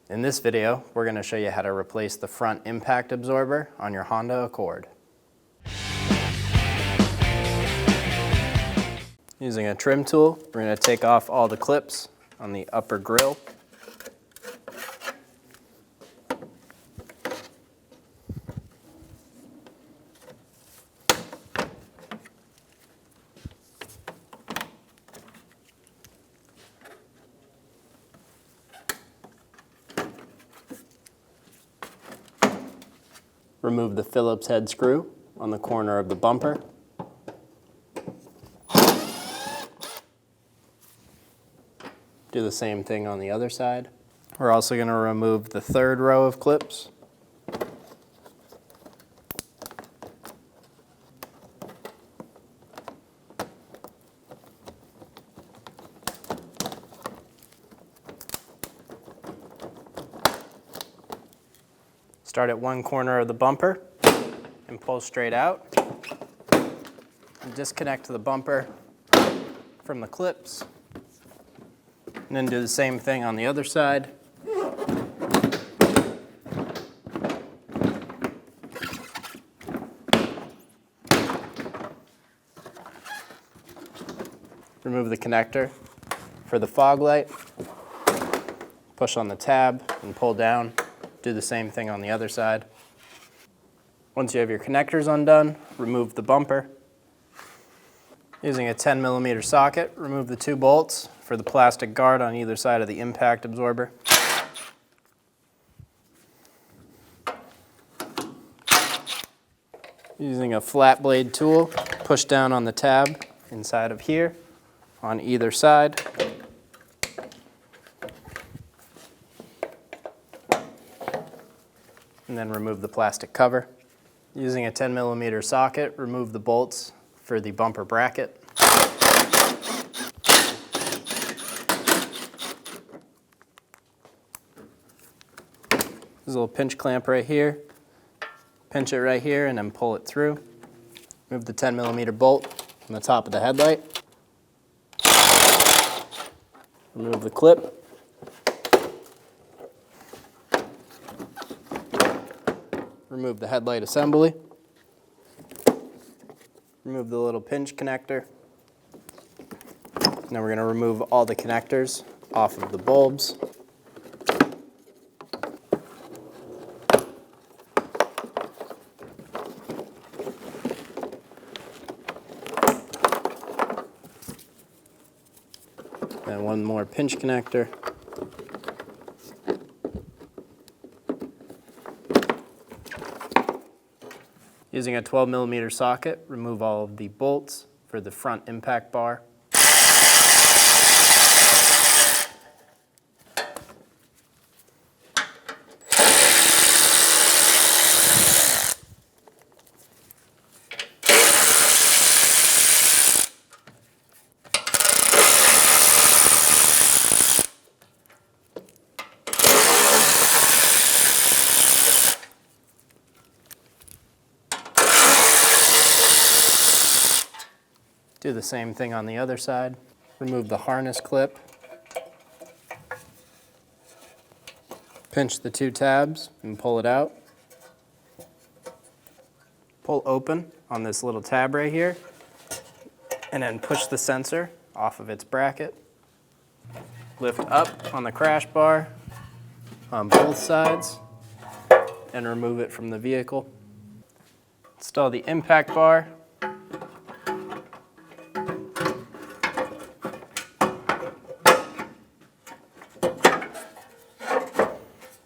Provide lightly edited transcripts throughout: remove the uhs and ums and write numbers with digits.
In this video, we're going to show you how to replace the front impact absorber on your Honda Accord. Using a trim tool, we're going to take off all the clips on the upper grille. Remove the Phillips head screw on the corner of the bumper. Do the same thing on the other side. We're also going to remove the third row of clips. Start at one corner of the bumper and pull straight out. And disconnect the bumper from the clips. And then do the same thing on the other side. Remove the connector for the fog light. Push on the tab and pull down. Do the same thing on the other side. Once you have your connectors undone, remove the bumper. Using a 10mm socket, remove the two bolts for the plastic guard on either side of the impact absorber. Using a flat blade tool, push down on the tab inside of here on either side. And then remove the plastic cover. Using a 10mm socket, remove the bolts for the bumper bracket. There's a little pinch clamp right here. Pinch it right here and then pull it through. Remove the 10mm bolt from the top of the headlight. Remove the clip. Remove the headlight assembly. Remove the little pinch connector. Now we're going to remove all the connectors off of the bulbs. And one more pinch connector. Using a 12mm socket, remove all of the bolts for the front impact bar. Do the same thing on the other side. Remove the harness clip. Pinch the two tabs and pull it out. Pull open on this little tab right here, and then push the sensor off of its bracket. Lift up on the crash bar on both sides and remove it from the vehicle. Install the impact bar.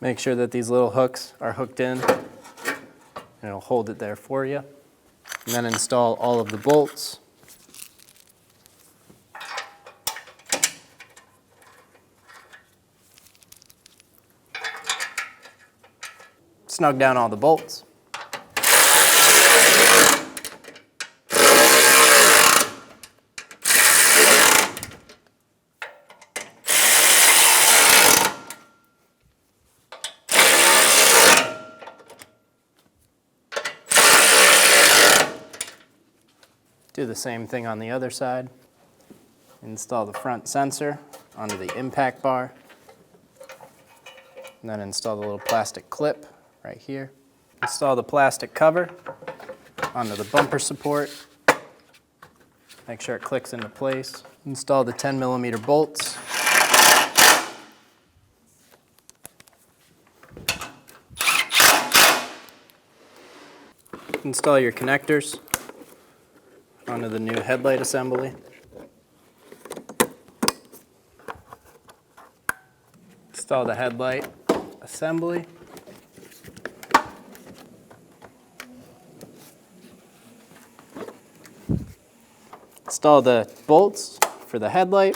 Make sure that these little hooks are hooked in, and it'll hold it there for you. And then install all of the bolts. Snug down all the bolts. Do the same thing on the other side. Install the front sensor onto the impact bar. And then install the little plastic clip right here. Install the plastic cover onto the bumper support. Make sure it clicks into place. Install the 10mm bolts. Install your connectors onto the new headlight assembly. Install the headlight assembly. Install the bolts for the headlight.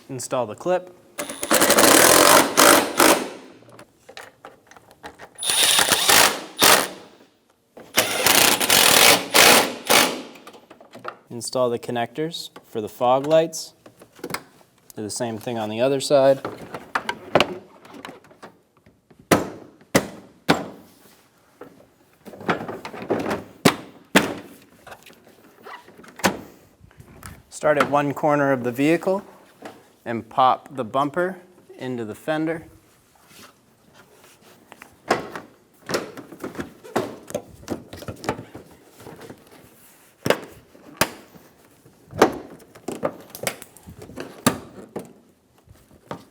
Install the clip. Install the connectors for the fog lights. Do the same thing on the other side. Start at one corner of the vehicle and pop the bumper into the fender.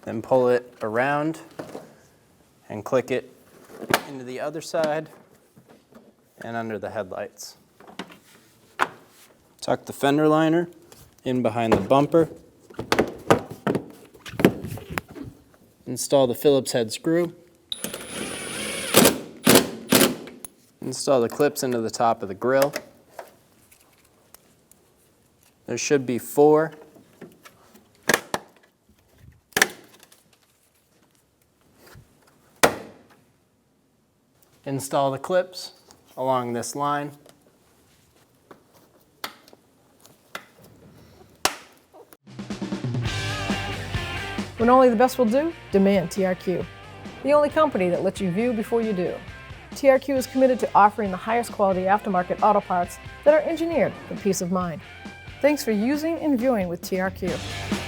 Then pull it around and click it into the other side and under the headlights. Tuck the fender liner in behind the bumper. Install the Phillips head screw. Install the clips into the top of the grille. There should be 4. Install the clips along this line. When only the best will do, demand TRQ. The only company that lets you view before you do. TRQ is committed to offering the highest quality aftermarket auto parts that are engineered for peace of mind. Thanks for using and viewing with TRQ.